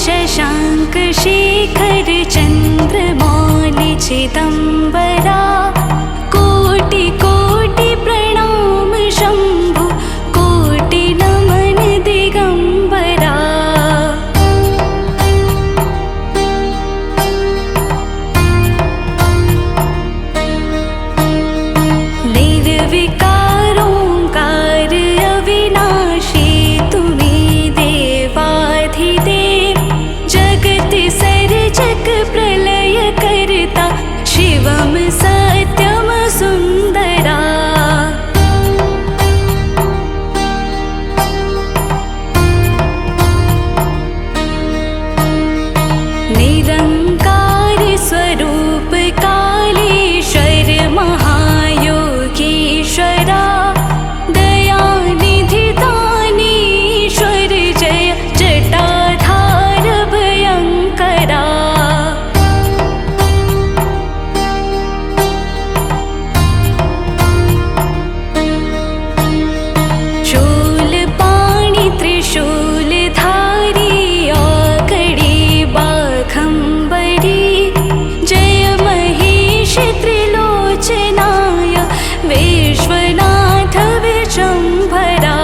शशांक शेखर चंद्रमौलि चिदंबरा कोटि कोटि प्रणाम शंभु कोटि नमन दिगंबरा। निर्विकार ओंकार अविनाशी तुम्हें देवाधिदेव जगत सर्जक प्रलय करता शिवम सत्यम सुंदरा। निरंकार स्वरूप कालेश्वर महायोगीश्वरा दयानिधि दानीश्वर जय जटाधार भयंकरा। शूलपाणि त्रिशूलधारी औकड़ी बाघंबरी जय महेश त्रिलोचनाय विश्वनाथ विशंभरा।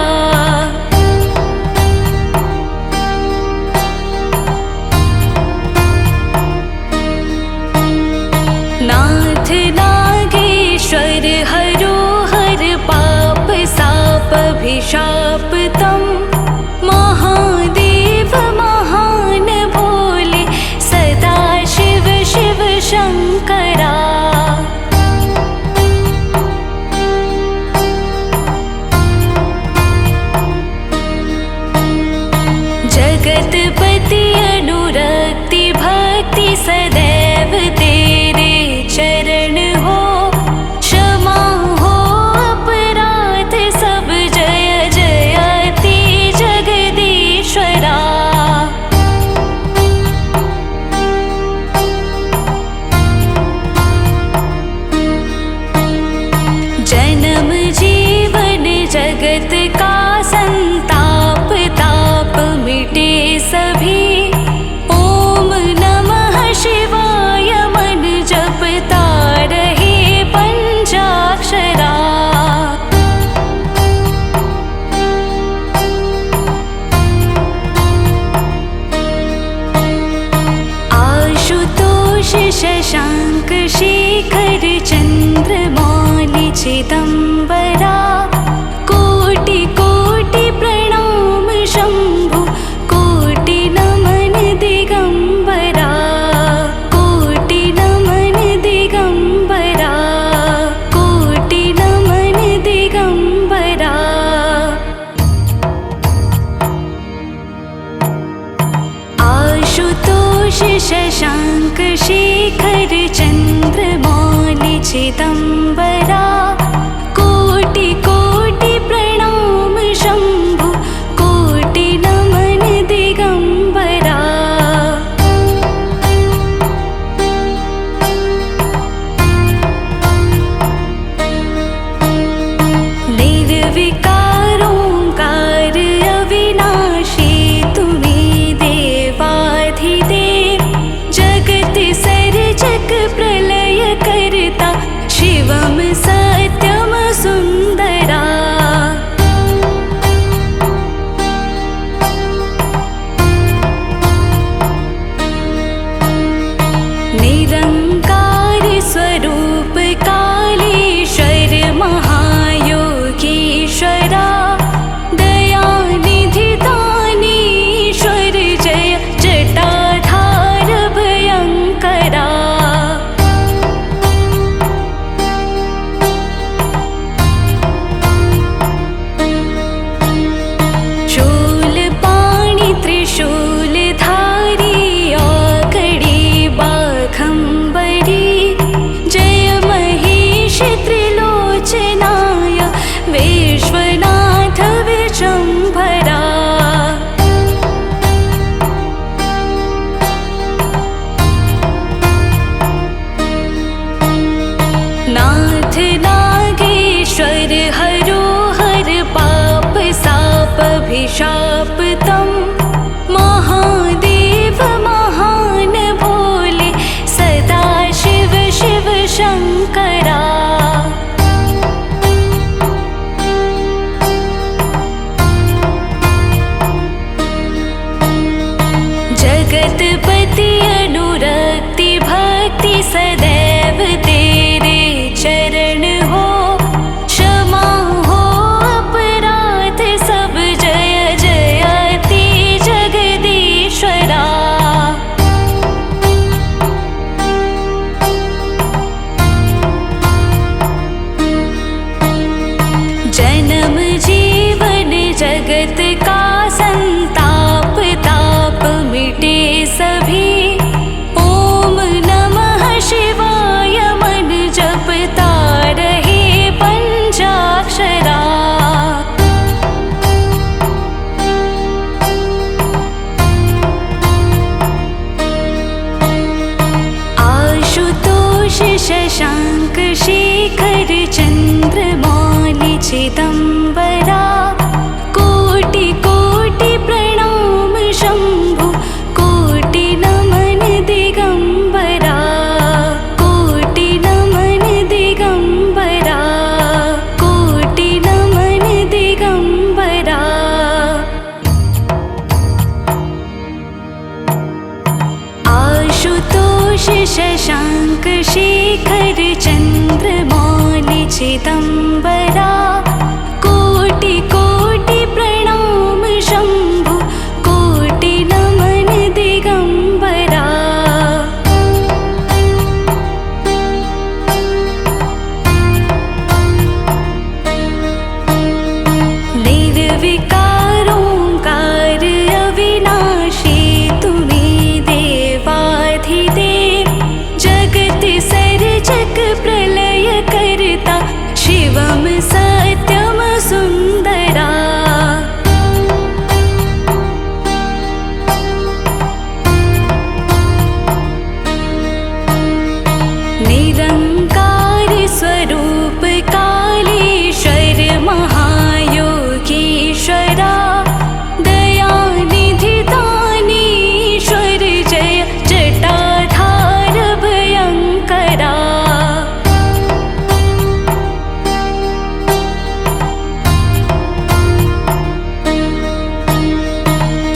नाथ नागेश्वर हरोहर पाप साप अभिशाप तम महादेव महान भोले सदा शिव शिव शंकरा। जगतपति अनुरक्ति भक्ति सदैव तेरे चरण हो क्षमा हो अपराध सब जय जयति जगदीश्वरा। जन्म जीवन जगत का संताप ताप मिटे सभी ओम नमः शिवाय मन जपता रहे पंचाक्षरा। आशुतोष शशांक शेखर चंद्रमौलि चिदंबरा कोटि कोटि प्रणाम शंभु कोटि नमन दिगंबरा। कोटि नमन दिगंबरा कोटि नमन दिगंबरा। आशुतोष शशांक शेखर चंद्रमौलि चिदंबरा कोटि कोटि प्रणाम शंभु कोटि नमन दिगंबरा। निर्विकार ओंकार अविनाशी तुम्हें देवाधिदेव जगत सर्जक प्रलय करता शिवम सत्यम सुंदरा। निरंकार स्वरूप कालेश्वर महायोगीश्वरा दयानिधि दानीश्वर जय जटाधार भयंकरा। शूलपाणि त्रिशूलधारी औकड़ी बाघंबरी जय महेश त्रिलोचनाय विश्वनाथ विशंभरा। नाथ नागेश्वर हरोहर पाप साप अभिशाप तम महादेव चिदम्बरा कोटि कोटि प्रणाम शम्भु कोटि नमन दिगम्बरा कोटि नमन दिगम्बरा कोटि नमन दिगम्बरा। आशुतोष शशाङ्क शेखर चन्द्रमौलि चिदम्बरा कोटि कोटि प्रणाम शम्भु कोटि नमन दिगम्बरा। निर्विकारोङ्कार अविनाशी तुम्ही देवाधिदेव जगत सर्जक प्रलय करता शिवम सत्यम सुन्दरा। निरङ्कार स्वरूप कालेश्वर महायोगीश्वरा दयानिधि दानीश्वर जय जटाधार भयङ्करा।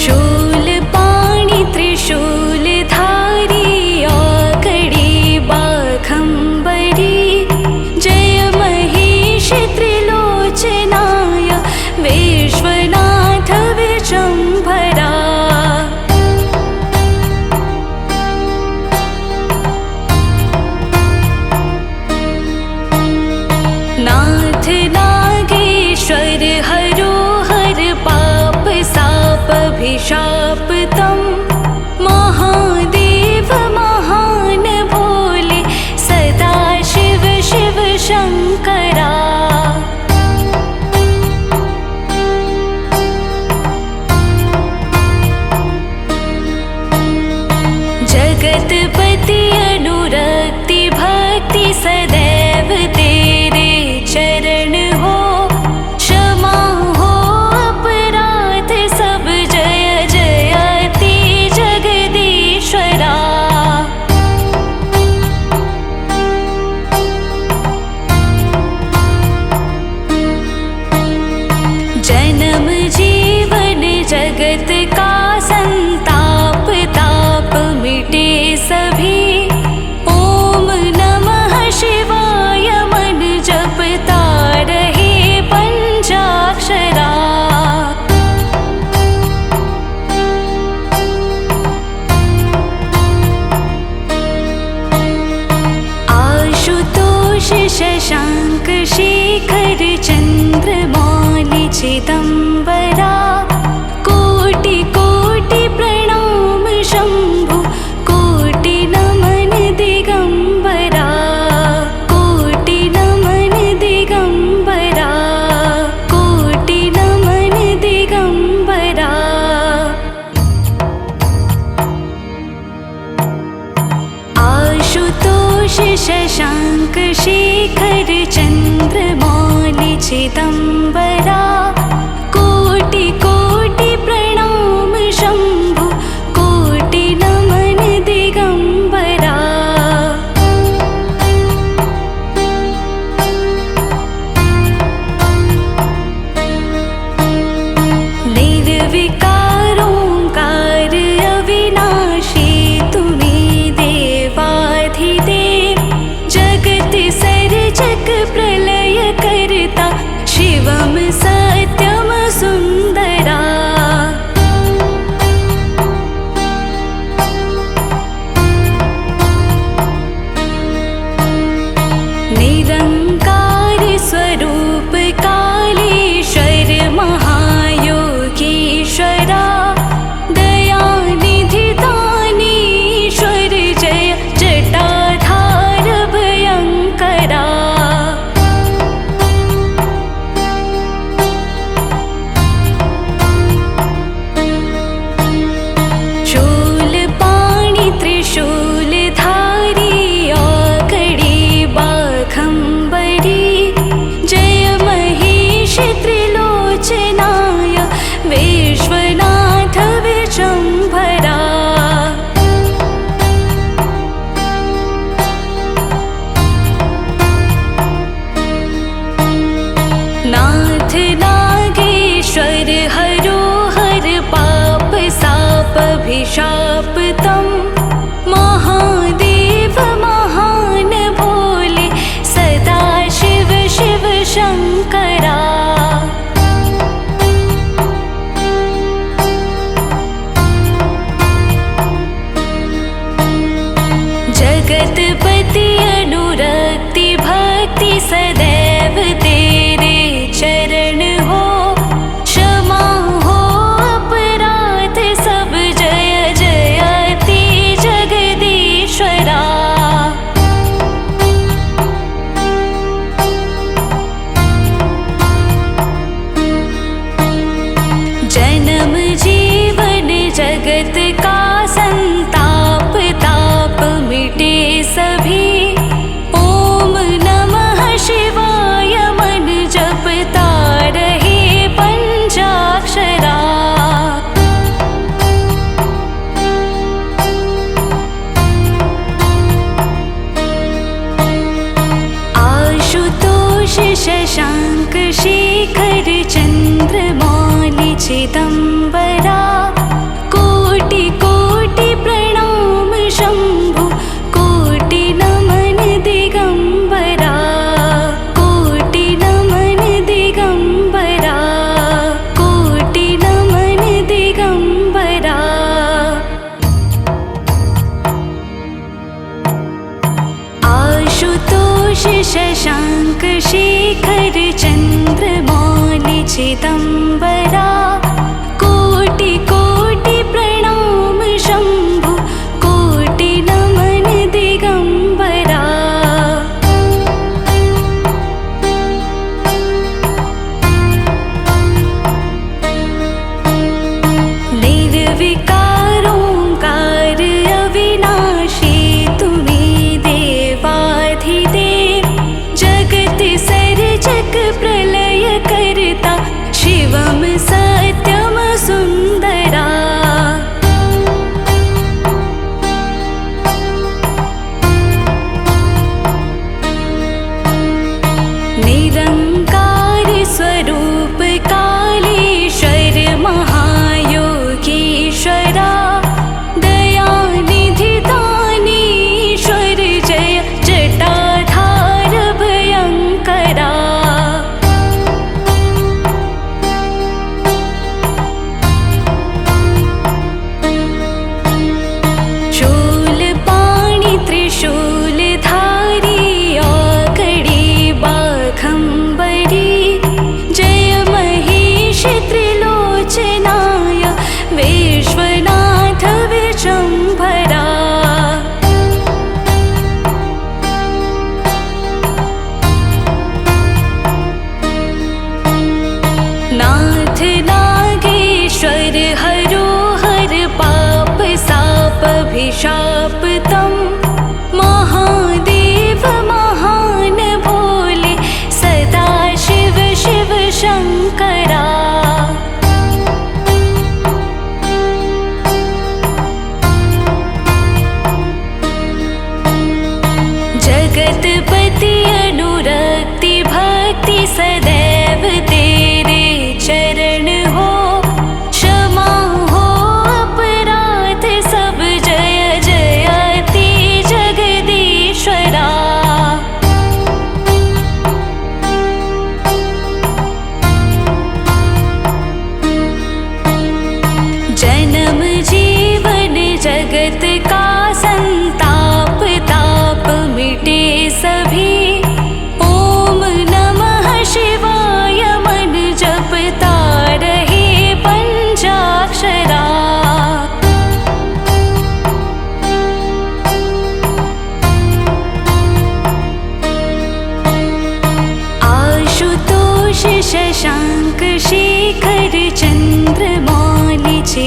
शूलपाणि त्रिशूलधारी आकड़ी बाघम्बरी जय महेश त्रिलोचनाय विश्वनाथ विशम्भरा। नाथ नागेश्वर हरो हर पाप साप अभिशाप तम महादेव महान भोले सदा शिव शिव शङ्करा। जगतपति अनुरक्ति भक्ति सदैव तेरे चरण हो क्षमा हो अपराध सब जय जयति जगदीश्वरा। जन्म जीवन जगत का संताप ताप मिटे सभी ओम नमः शिवाय मन जपता रहे पंचाक्षरा। आशुतोष शशाङ्क शेखर चन्द्रमौलि चिदम्बरा कोटि कोटि प्रणाम शम्भु कोटि नमन दिगम्बरा कोटि नमन दिगम्बरा कोटि नमन दिगम्बरा। आशुतोष शशाङ्क शेखर चन्द्रमौलि चिदम्बरा कोटि कोटि प्रणाम शम्भु कोटि नमन दिगम्बरा। निर्विकारोङ्कार अविनाशी तुम्ही देवाधिदेव जगत सर्जक प्रलय करता शिवम सत्यम सुन्दरा। निरङ्कार स्वरूप कालेश्वर महायोगीश्वरा दयानिधि दानीश्वर जय जटाधार भयङ्करा।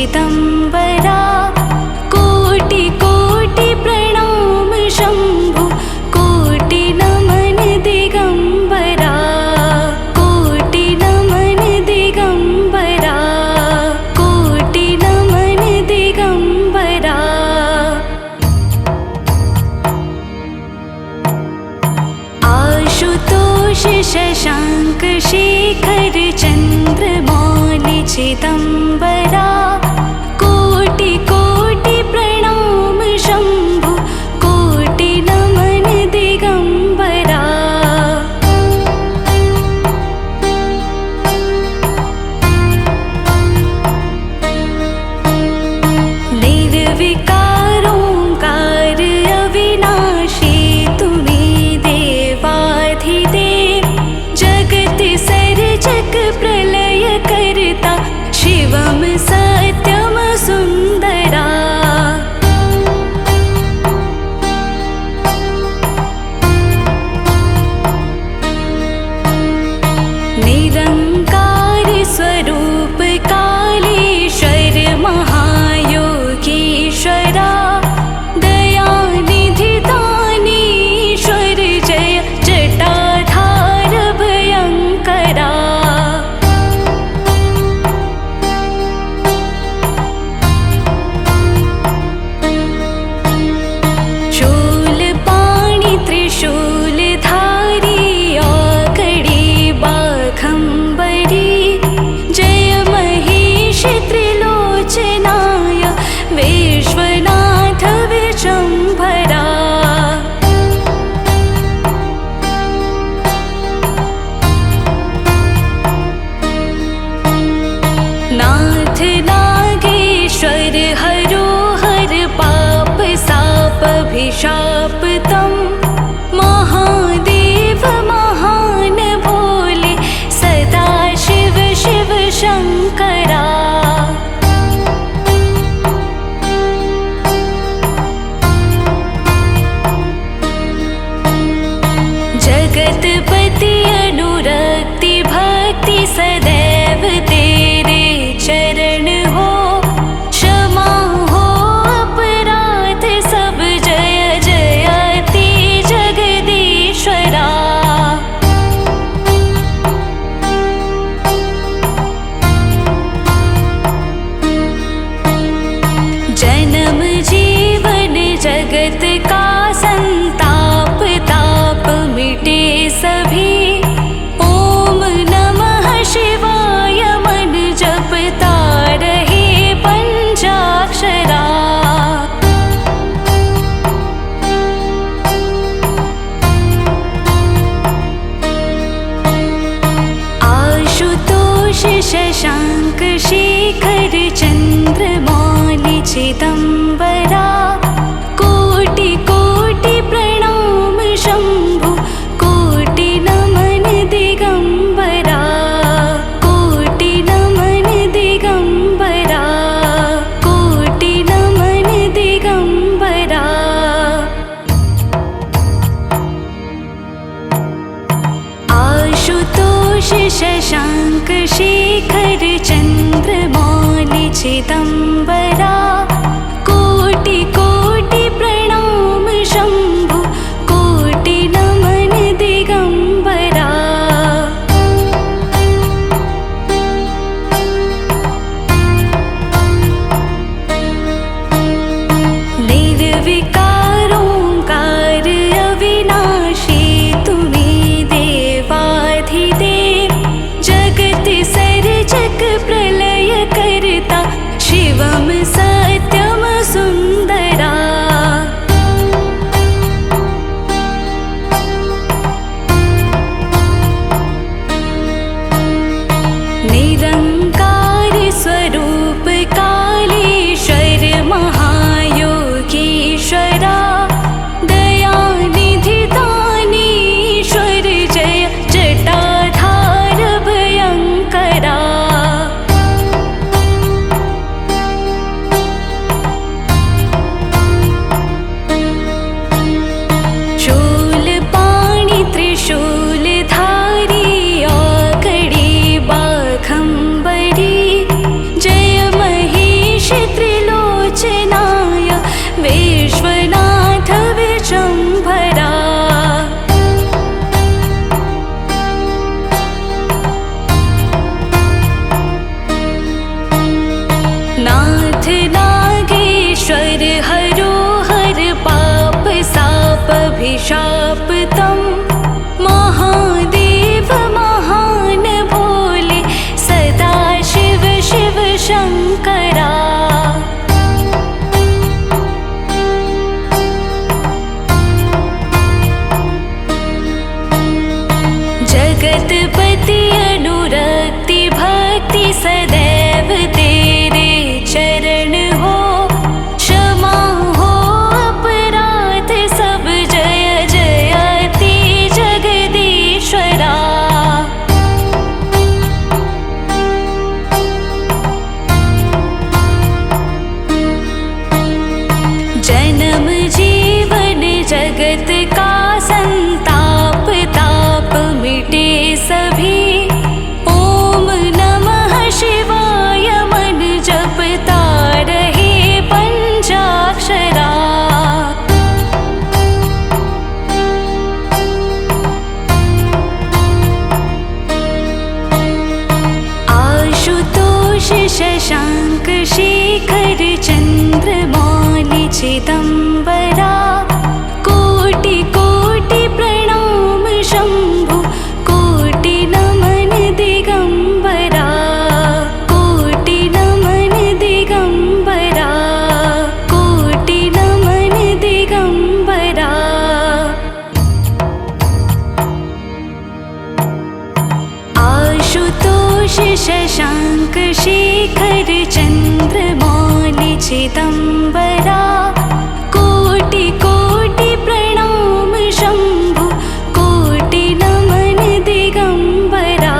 चिदम्बरा कोटि कोटि प्रणाम शम्भु कोटि नमन दिगम्बरा कोटि नमन दिगम्बरा कोटि नमन दिगम्बरा। आशुतोष शशांक शेखर चन्द्रमौलि चिदम्बरा कोटि कोटि प्रणाम शम्भु कोटि नमन दिगम्बरा। निर्विकारोंकार अविनाशी तुम्ही देवाधिदेव जगत सर्जक प्रलय करता शिवम सत्यम सुंदरा। निरंकार स्वरूप कालेश्वर महायोगीश्वरा दयानिधि दानीश्वर जय जटाधार भयंकरा। शूलपाणि त्रिशूलधारी औकड़ी बाघंबरी जय महेश त्रिलोचनाय विश्वनाथ विशंभरा। नाथ नागेश्वर हरो हर पाप साप अभिशाप तम महादेव महान भोले सदा शिव शिव शंकरा। जगतपति अनुरक्ति भक्ति सदैव तेरे चरण हो क्षमा हो अपराध सब जय जयति जगदीश्वरा। जन्म जीवन जगत का संताप ताप मिटे सभी ओम नमः शिवाय मन जपता रहे पंचाक्षरा। आशुतोष शशांक शेखर चन्द्रमौलि चिदम्बरा कोटि कोटि प्रणाम शम्भु कोटि नमन दिगम्बरा कोटि नमन दिगम्बरा कोटि नमन दिगम्बरा। आशुतोष शशांक शेखर चन्द्रमौलि चिदम्बरा कोटि कोटि प्रणाम शम्भु कोटि नमन दिगम्बरा। निर्विकारोंकार अविनाशी तुम्ही देवाधिदेव जगत सर्जक प्रलय करता शिवम सत्यम सुंदरा। शशाङ्क शेखर चन्द्रमौलि चिदम्बरा कोटि कोटि प्रणाम शम्भु कोटि नमन दिगम्बरा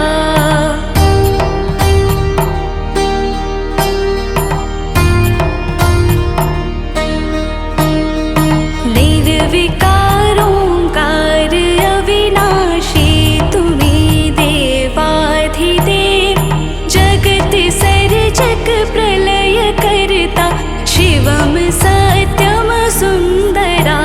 निर्विकारोऽङ्कार अविनाशी तुम्हें देवाधिदेव जगत सर्जक प्रलय करता शिवम सत्यम सुन्दरा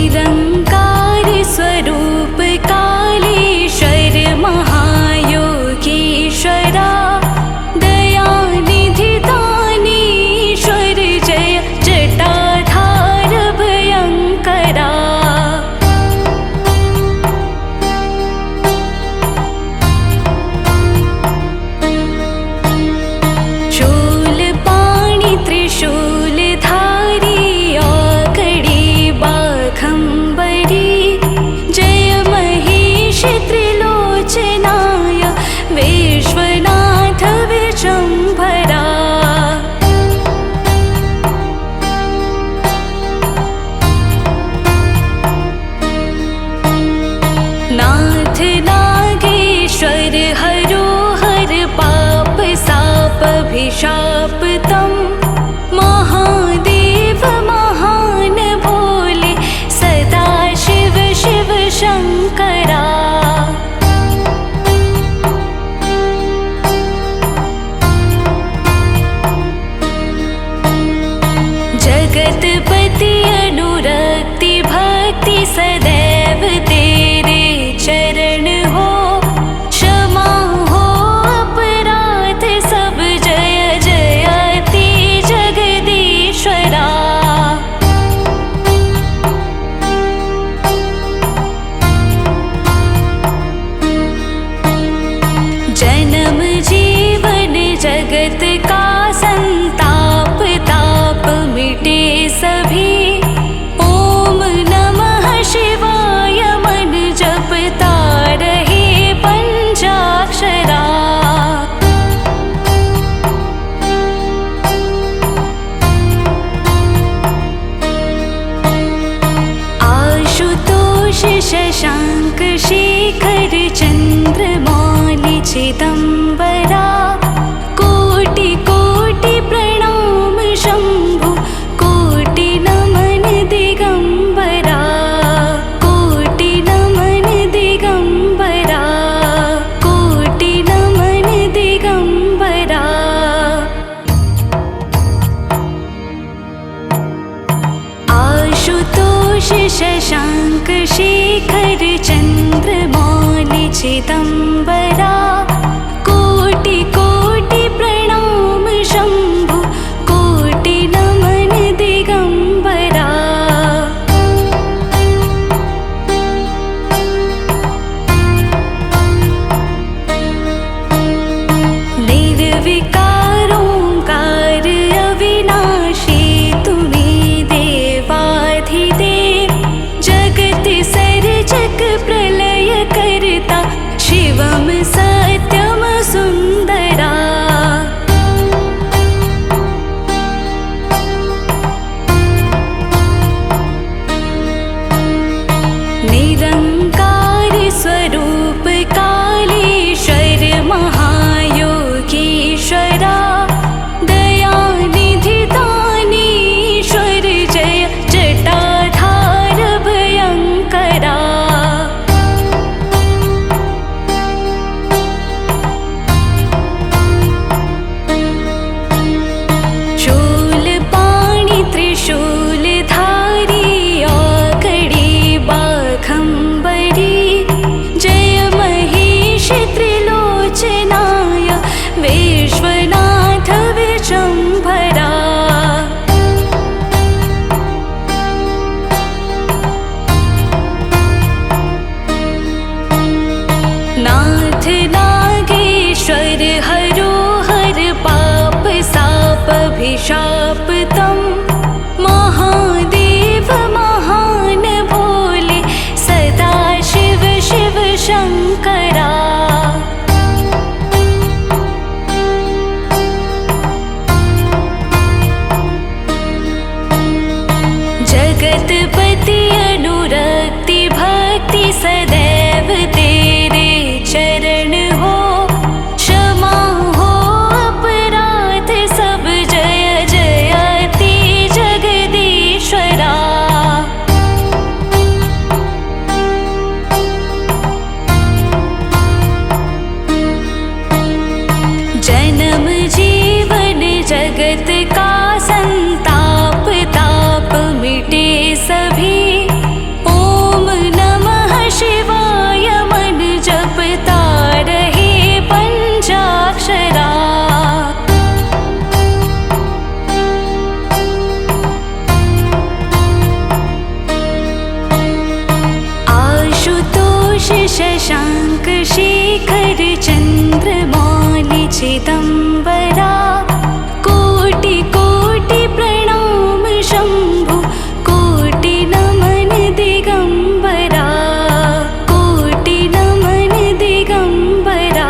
निरंकार स्वरूप कालेश्वर महायोगीश्वरा दयानिधि दानीश्वर जय जटाधार भयंकरा शूलपाणि त्रिशूलधारी आकड़ी बाघंबरी जय महेश त्रिलोचनाय विश्वनाथ विशंभरा नाथ नागेश्वर हरो हर पाप साप अभिशाप तम महादेव महान भोले सदा शिव शिव शंकरा जगतपति अनुरक्ति भक्ति सदैव तेरे चरण हो क्षमा हो अपराध सब जय जयति जगदीश्वरा जन्म जीवन जगत का संताप ताप मिटे सभी ओम नमः शिवाय मन जपता रहे पंचाक्षरा आशुतोष शशांक शेखर चन्द्रमौलि चिदम्बरा कोटि कोटि प्रणाम शम्भु कोटि नमन दिगम्बरा कोटि नमन दिगम्बरा कोटि नमन दिगम्बरा आशुतोष शशांक शेखर चन्द्रमौलि चिदम्बरा कोटि कोटि प्रणाम शम्भु कोटि नमन दिगम्बरा निर्विकारोऽङ्कार अविनाशी तुम्हें देवाधिदेव जगत सर्जक प्रलय करता शिवम स जगतपति अनुरक्ति भक्ति सदैव तेरे चरण हो। क्षमा हो अपराध सब जय जयति जगदीश्वरा। जन्म जीवन जगत का संताप ताप मिटे सभी। ओम नमः शिवाय मन जपता रहे पंचाक्षरा। आशुतोष शशांक शेखर चंद्रमौलि चिदंबरा। कोटि कोटि प्रणाम शंभु कोटि नमन दिगंबरा। कोटि नमन दिगंबरा।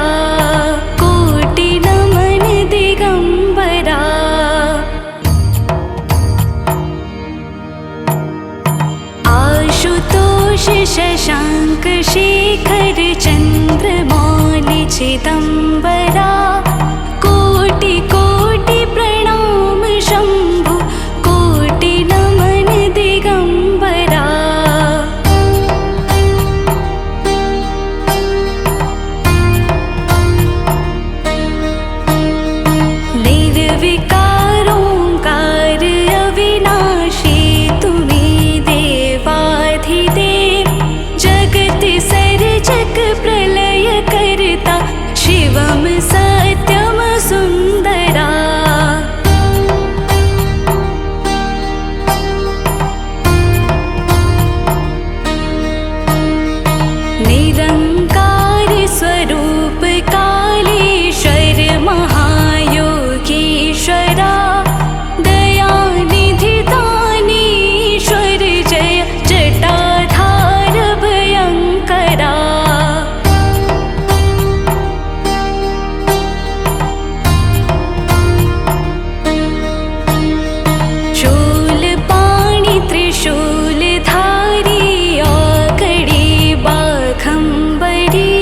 कोटि नमन दिगंबरा। आशुतोष शशांक शेखर चंद्रमौलि चिदंबरा। कोटि कोटि प्रणाम शंभु कोटि नमन दिगंबरा। निर्विकार ओंकार अविनाशी तुम्हें देवाधिदेव। जगत सर्जक प्रलय करता शिवम सत्यम सुंदरा। निरंकार स्वरूप कालेश्वर महायोगीश्वरा। दयानिधि दानीश्वर जय जटाधार भयंकरा। शूलपाणि त्रिशूलधारी औकड़ी बाघंबरी।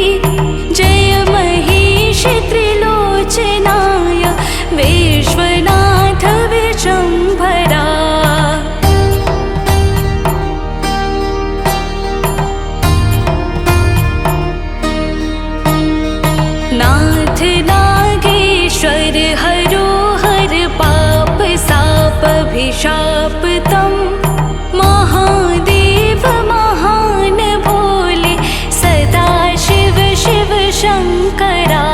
जय महेश त्रिलोचनाय विश्वनाथ विशंभरा। नाथ नागेश्वर हरो हर पाप साप अभिशाप तम। महादेव महान भोले सदा शिव शिव शंकरा।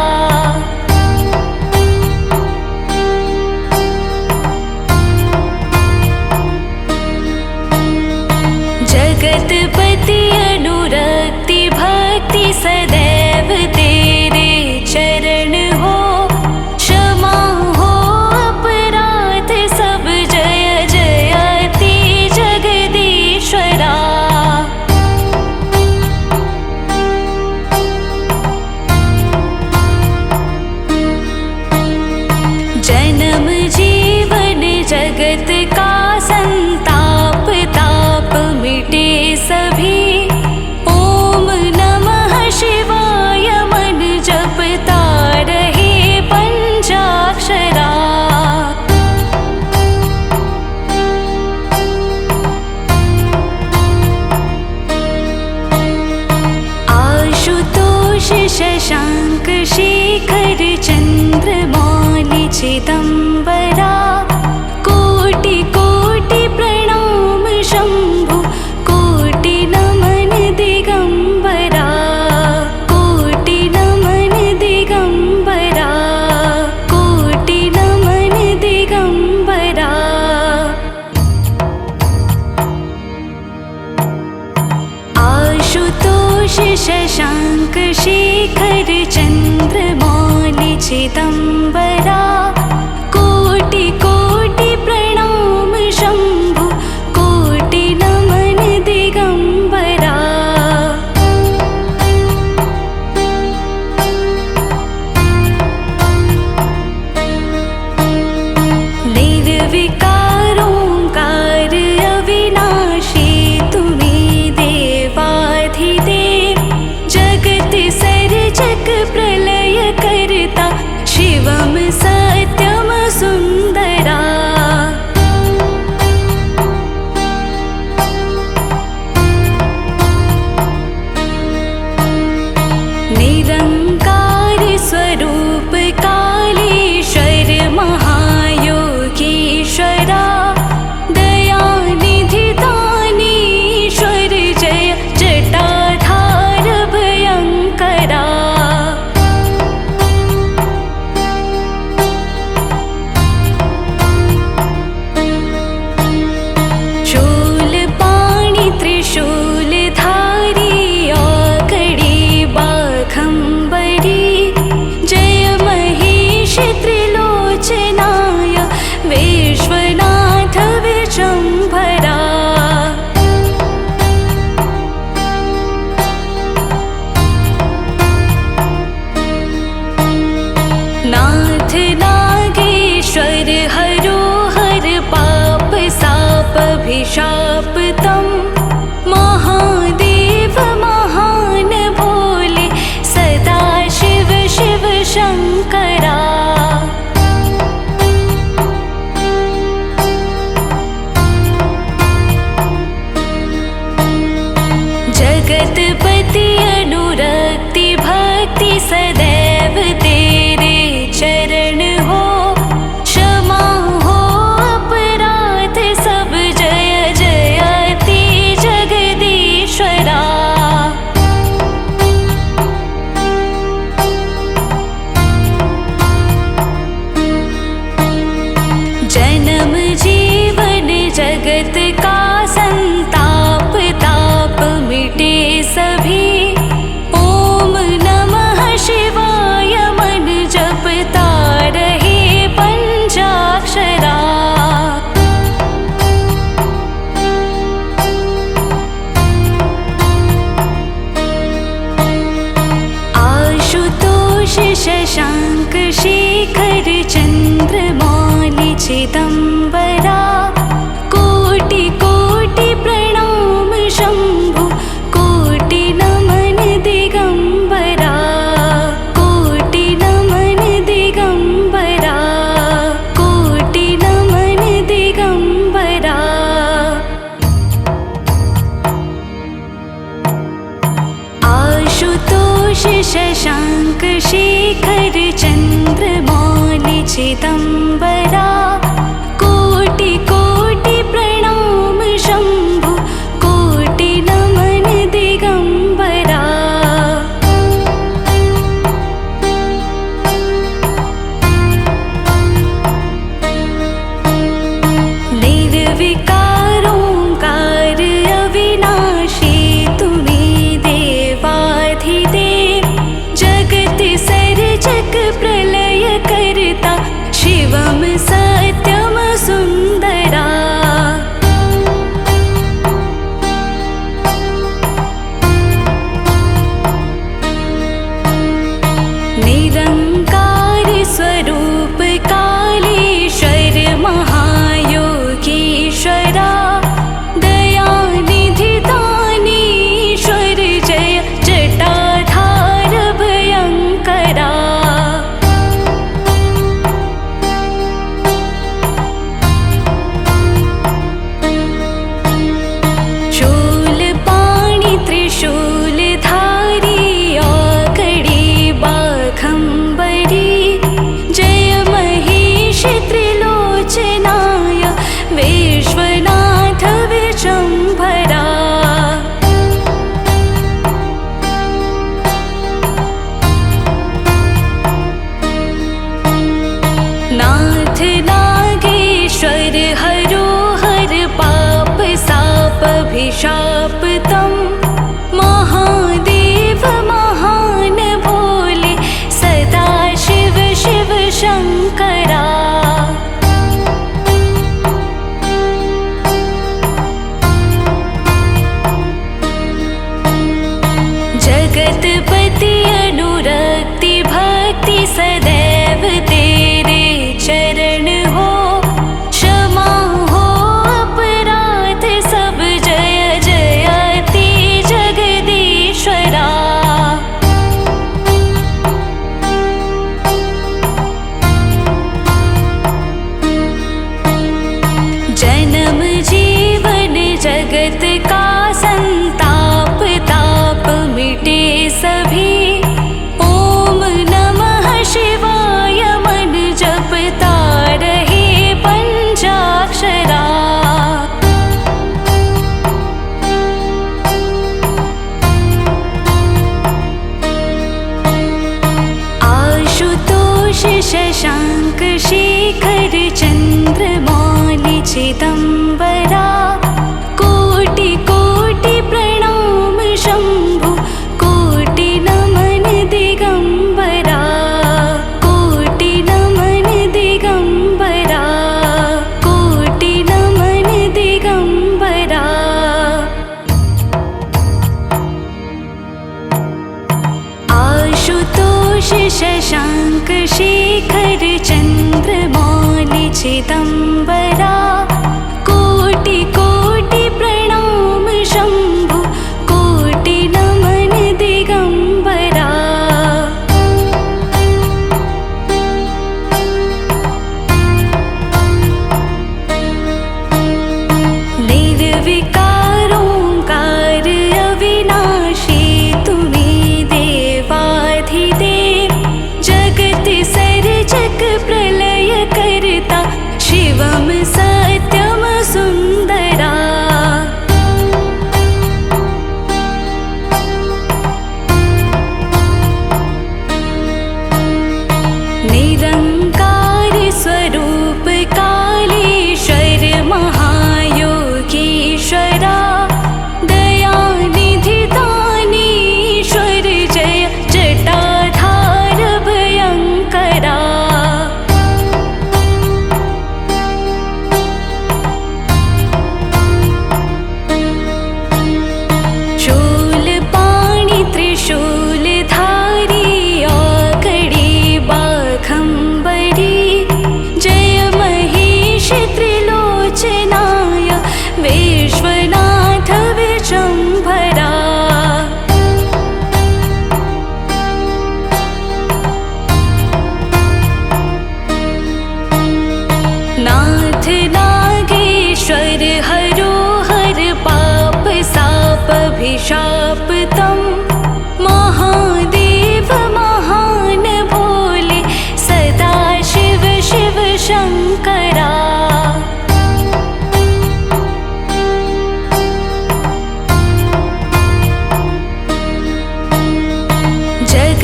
जगतपति अनुरक्ति भक्ति सदैव तेरे चरण हो। क्षमा हो अपराध सब जय जयति जगदीश्वरा। जन्म जीवन जगत का संताप ताप मिटे सभी। ओम नमः शिवाय मन जपता रहे पंचाक्षरा। आशुतोष शशांक शेखर चंद्रमौलि चिदंबरा। कोटि कोटि प्रणाम शंभु कोटि नमन दिगंबरा। कोटि नमन दिगंबरा। कोटि नमन दिगंबरा। आशुतोष शशांक शेखर चंद्रमौलि चिदंबरा। कोटि कोटि प्रणाम शंभु कोटि नमन दिगंबरा। निर्विकार ओंकार अविनाशी शशाङ्क शेखर चन्द्रमौलि चिदम्बरा कोटि कोटि प्रणाम शम्भु कोटि नमन दिगम्बरा कोटि नमन दिगम्बरा कोटि नमन दिगम्बरा। आशुतोष शशाङ्क शेखर चन्द्रमौलि चिदम्बरा कोटि कोटि प्रणाम शम्भु कोटि नमन दिगम्बरा। निर्विकारोङ्कार अविनाशी तुम्ही देवाधिदेव जगत सर्जक प्रलय करता शिवम सत्यम सुन्दरा। निरङ्कार स्वरूप कालेश्वर महायोगीश्वरा दयानिधि दानीश्वर जय जटाधार भयङ्करा। शूलपाणि त्रिशूलधारी औकड़ी बाघम्बरी जय महेश त्रिलोचनाय विश्वनाथ विशम्भरा। नाथ नागेश्वर हरो हर पाप साप अभिशाप तम महादेव महान भोले सदा शिव शिव शङ्करा। जगतपति अनुरक्ति भक्ति सदैव तेरे चरण हो क्षमा हो अपराध सब जय जयति जगदीश्वरा। जन्म जीवन जगत का संताप ताप मिटे सभी ओम नमः शिवाय मन जपता रहे पंचाक्षरा। आशुतोष शशाङ्क शेखर चन्द्रमौलि चिदम्बरा कोटि कोटि प्रणाम शम्भु कोटि नमन दिगम्बरा कोटि नमन दिगम्बरा कोटि नमन दिगम्बरा। आशुतोष शशाङ्क शेखर चन्द्रमौलि चिदम्बरा कोटि कोटि प्रणाम शम्भु कोटि नमन दिगम्बरा। निर्विकारोङ्कार अविनाशी तुम्ही देवाधिदेव जगत सर्जक प्रलय करता शिवम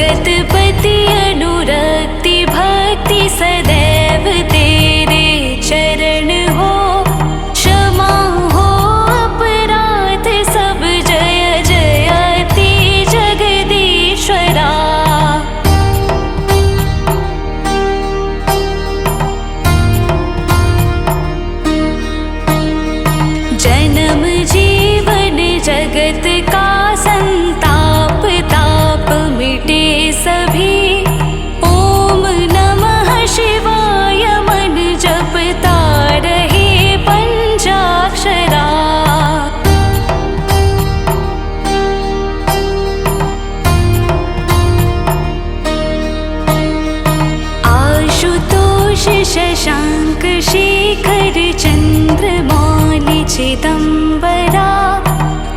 जगतपति अनुरक्ति भक्ति सदैव तेरे चरण हो। क्षमा हो अपराध सब जय जयति जगदीश्वरा। जन्म जीवन जगत का संताप ताप मिटे सभी। ओम नमः शिवाय मन जपता रहे पंचाक्षरा। आशुतोष शशांक शेखर चंद्रमौलि चिदंबरा।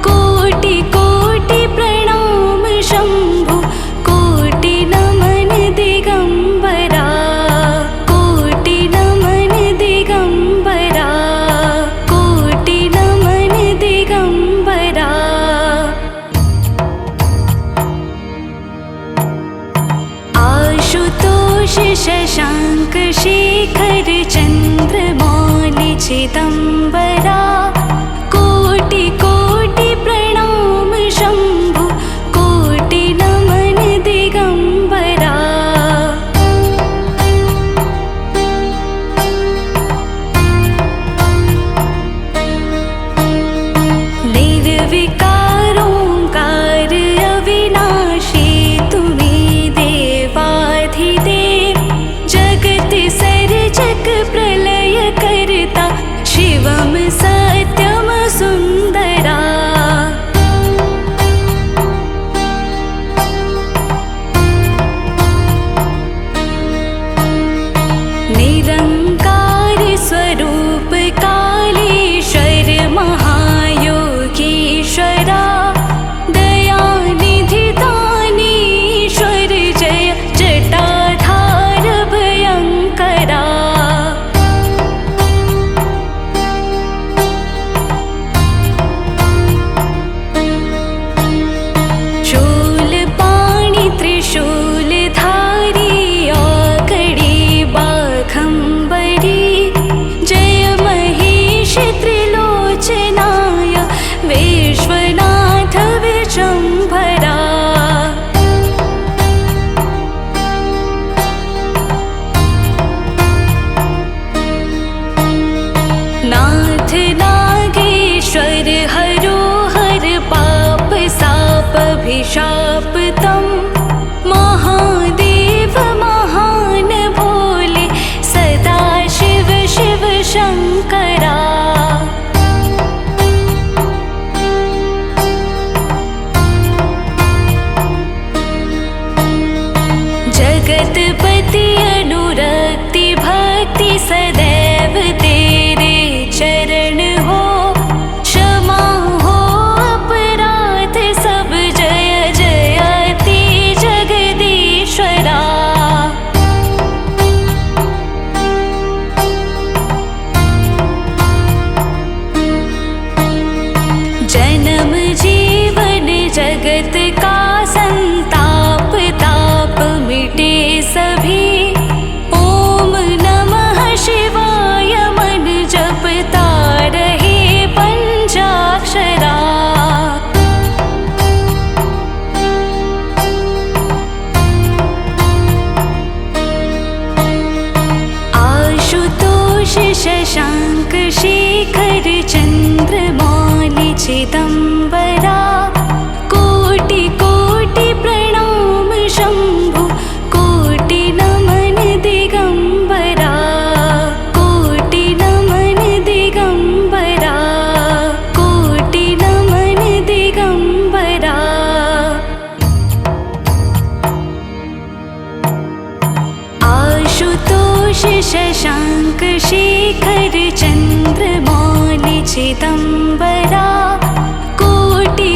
कोटि कोटि प्रणाम शंभु कोटि नमन दिगंबरा। कोटि नमन दिगंबरा। कोटि नमन दिगंबरा। आशुतोष शशांक शेखर चंद्रमौलि चिदंबरा। कोटि कोटि प्रणाम शंभु कोटि नमन दिगंबरा। निर्विकार ओंकार अविनाशी तुम्हें देवाधिदेव। जगत सर्जक प्रलय करता शिवम सत्यम सुंदरा। निरंकार स्वरूप कालेश्वर महायोगीश्वरा। दयानिधि दानीश्वर जय जटाधार भयंकरा। शूलपाणि त्रिशूलधारी औकड़ी बाघंबरी। जय महेश त्रिलोचनाय विश्वनाथ विशंभरा। नाथ नागेश्वर हरो हर पाप साप अभिशापतम। महादेव महान भोले सदा शिव शिव शंकरा। जगतपति अनुरक्ति भक्ति सदैव तेरे चरण हो। क्षमा हो अपराध सब जय जयति जगदीश्वरा। जन्म जीवन जगत का संताप ताप मिटे सभी। ओम नमः शिवाय मन जपता रहे पंचाक्षरा। आशुतोष शशांक शेखर चंद्रमौलि चिदंबरा। कोटि कोटि प्रणाम शंभु कोटि नमन दिगंबरा। कोटि नमन दिगंबरा। कोटि नमन दिगंबरा। आशुतोष शशांक शेखर चंद्रमौलि चिदंबरा। कोटि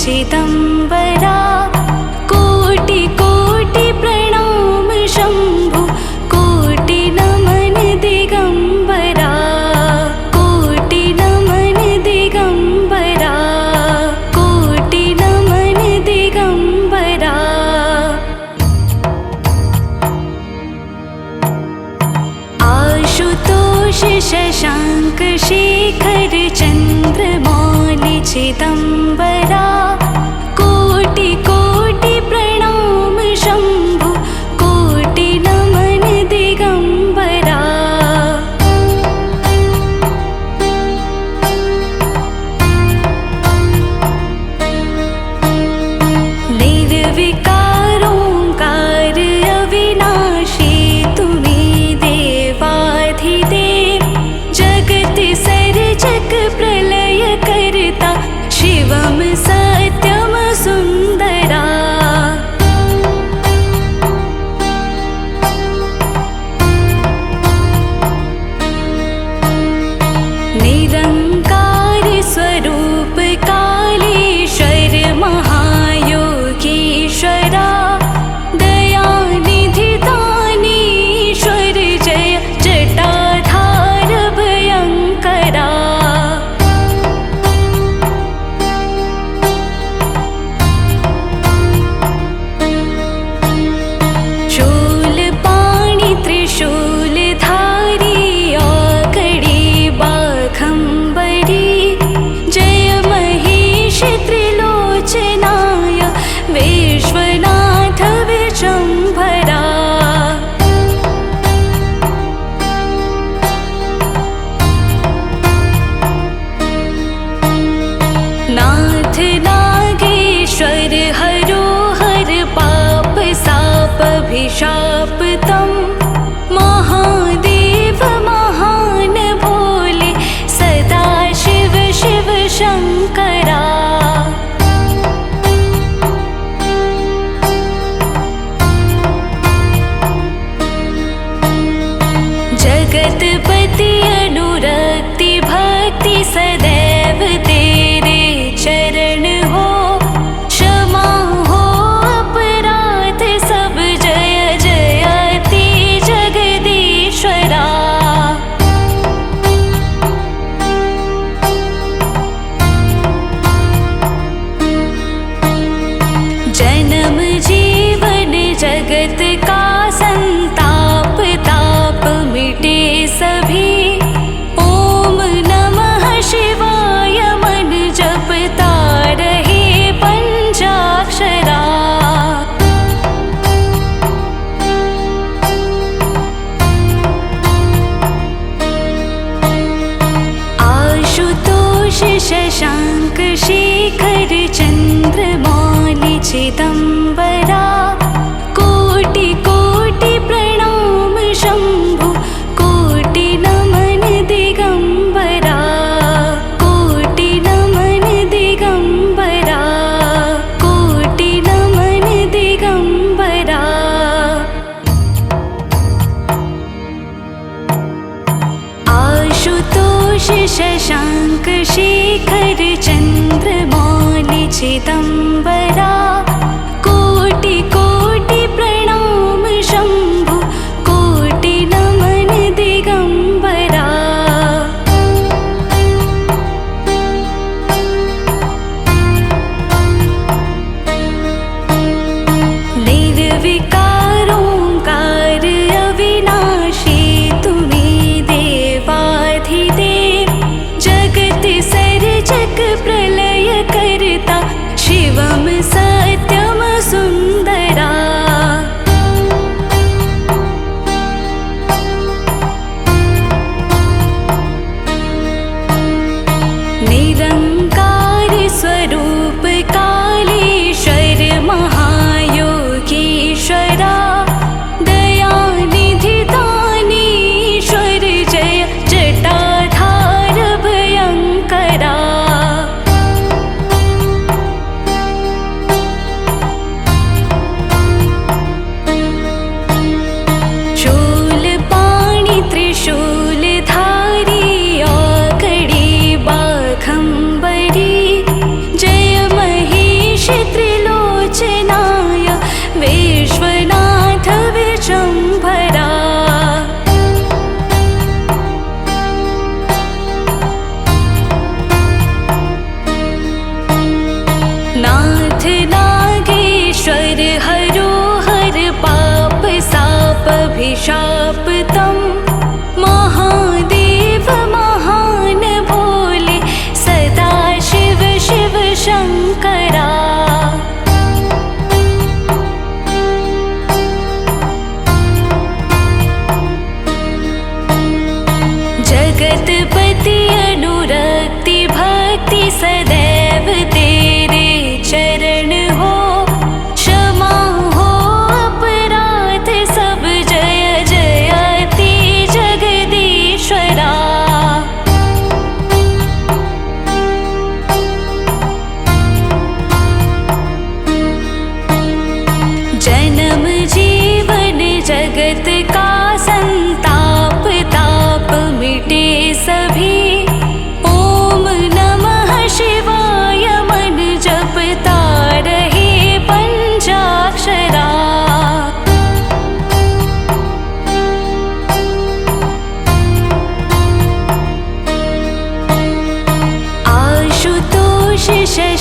चिदम्बरा कोटि कोटि प्रणाम शम्भु कोटि नमन दिगम्बरा कोटि नमन दिगम्बरा कोटि नमन दिगम्बरा आशुतोष शशाङ्क शेखर चन्द्रमौलि चिदम्बरा कोटि कोटि प्रणाम शम्भु कोटि नमन दिगम्बरा निर्विकारोङ्कार अविनाशी तुम्ही देवाधिदेव जगत सर्जक प्रलय करता शिवम सत्यम सुन्दरा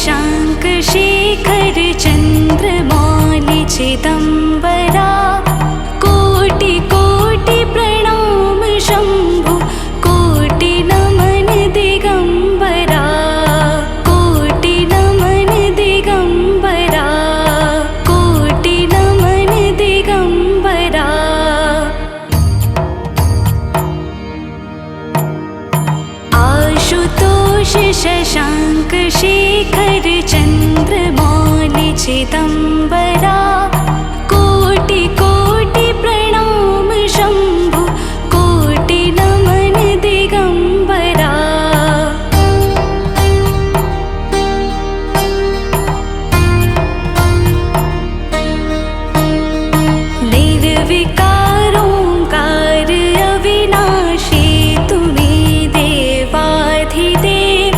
शशाङ्क शेखर चन्द्रमौलि चिदम्बरा कोटि कोटि प्रणाम शम्भु कोटि नमन दिगम्बरा कोटि नमन दिगम्बरा कोटि नमन दिगम्बरा। आशुतोष शशाङ्क शेखर चन्द्रमौलि चिदम्बरा कोटि कोटि प्रणाम शम्भु कोटि नमन दिगम्बरा। निर्विकारोङ्कार अविनाशी तुम्ही देवाधिदेव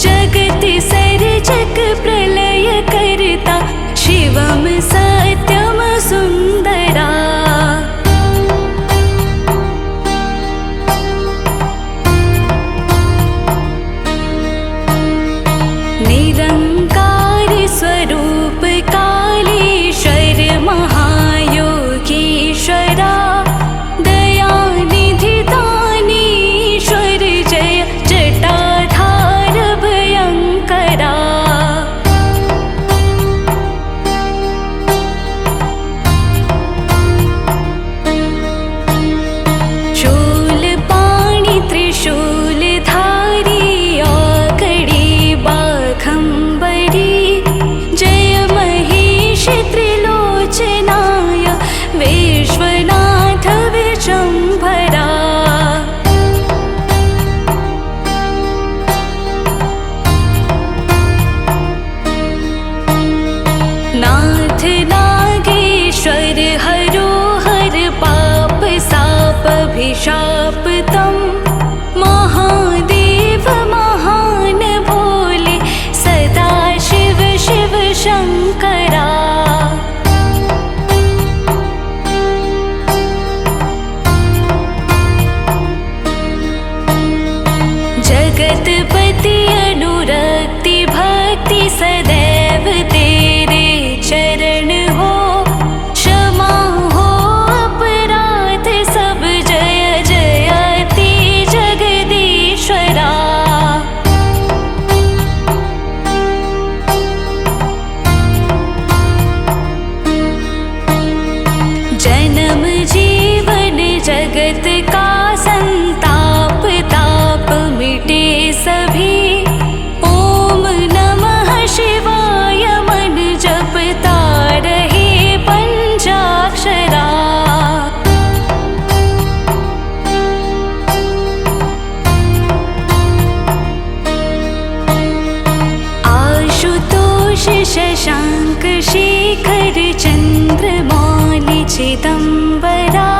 जगत सर्जक प्रलय करता शिवम सत्यम सुन्दरा। निरङ्कार स्वरूप कालेश्वर महायोगीश्वरा दयानिधि दानीश्वर जय जटाधार भयङ्करा। शूलपाणि त्रिशूलधारी आकड़ी बाघम्बरी जय महेश त्रिलोचनाय विश्वनाथ विशम्भरा। नाथ नागेश्वर हरो हर पाप साप अभिशाप तम महादेव महान भोले सदा शिव शिव शङ्करा। जगतपति अनुरक्ति भक्ति सदैव तेरे चरण हो क्षमा हो अपराध सब जय जयति जगदीश्वरा। जन्म जीवन जगत का संताप ताप मिटे सभी ओम नमः शिवाय मन जपता रहे पंचाक्षरा। आशुतोष शशाङ्क शेखर चन्द्रमौलि चिदम्बरा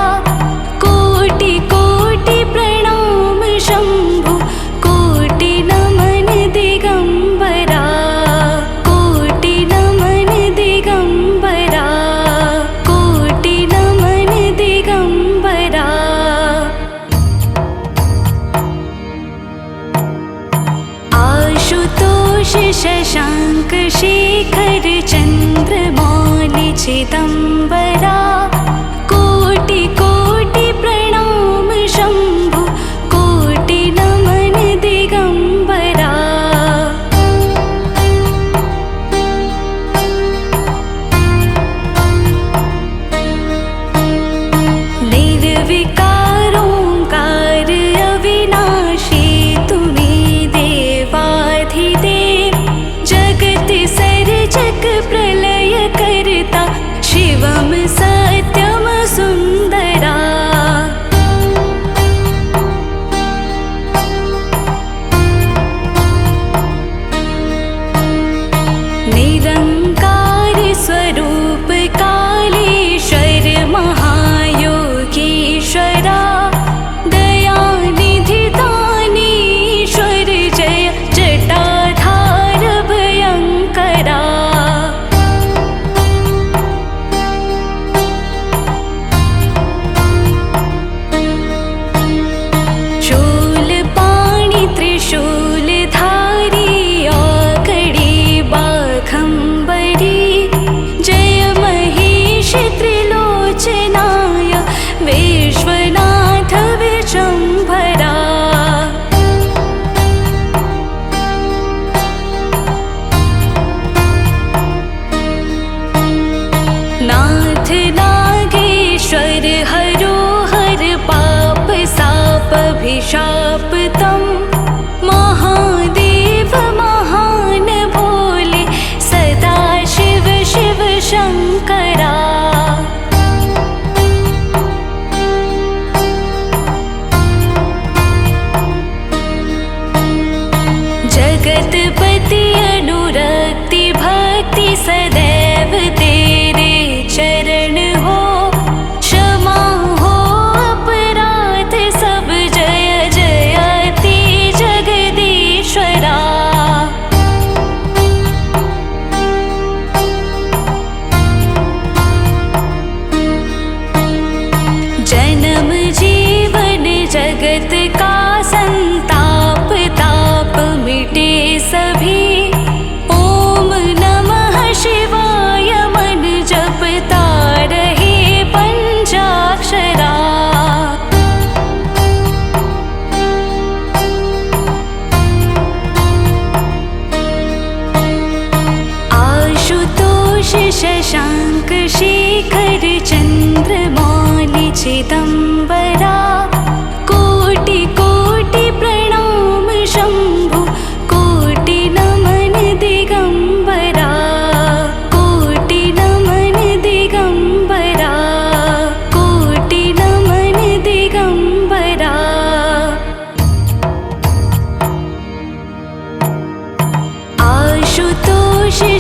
कोटि कोटि प्रणाम शम्भु कोटि नमन दिगम्बरा कोटि नमन दिगम्बरा कोटि नमन दिगम्बरा। आशुतोष शशाङ्क शेखर चन्द्रमौलि चिदम्बरा कोटि कोटि प्रणाम शम्भु कोटि नमन दिगम्बरा। निर्विकारोङ्कार अविनाशी तुम्ही देवाधिदेव जगत सर्जक प्रलय करता शिवम सत्यम सुन्दरा।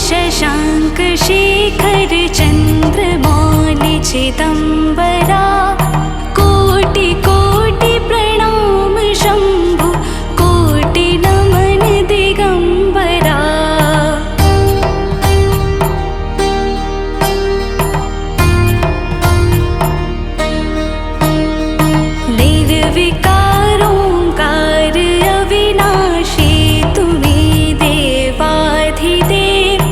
शशाङ्क शेखर चन्द्रमौलि चिदम्बरा कोटि कोटि प्रणाम शम्भु कोटि नमन दिगम्बरा निर्विकारोऽङ्कार अविनाशी तुम्हें देवाधिदेव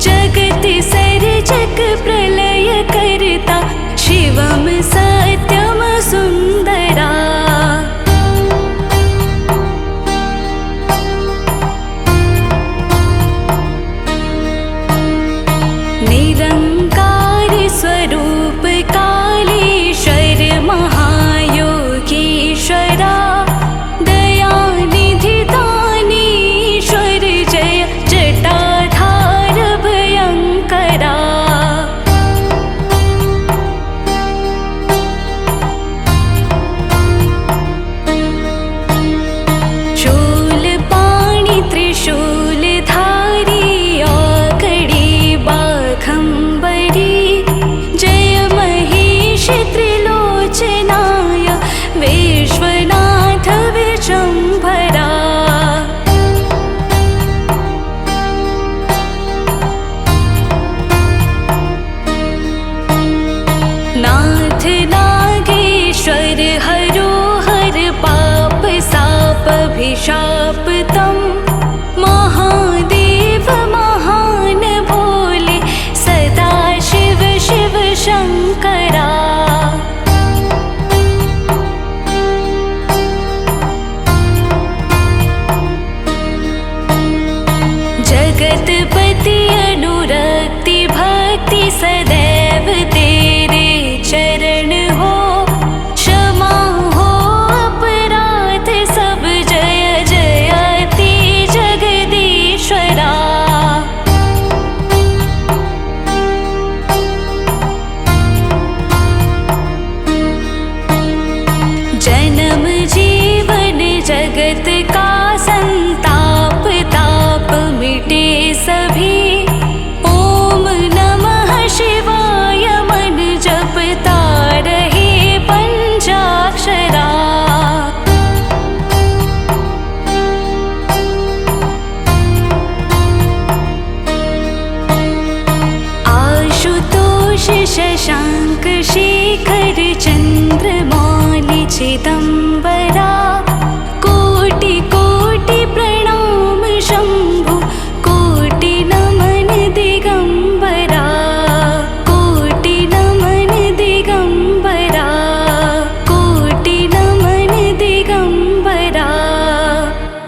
जगत सर्जक प्रलय करता शिवम सत्यम सुन्दरा निरंकार स्वरूप कालेश्वर महायोगीश्वरा दयानिधि दानीश्वर जय जटाधार भयंकरा शूलपाणि त्रिशूलधारी औकड़ी बाघंबरी जय महेश त्रिलोचनाय विश्वनाथ विशंभरा नाथ नागेश्वर हरो हर पाप साप अभिशाप तम महादेव महान भोले सदा शिव शिव शंकरा जगतपति अनुरक्ति भक्ति सदैव तेरे चरण हो क्षमा हो अपराध सब जय जयति जगदीश्वरा जन्म जीवन जगत का संताप ताप मिटे सभी ओम नमः शिवाय मन जपता रहे पंचाक्षरा आशुतोष शशांक शेखर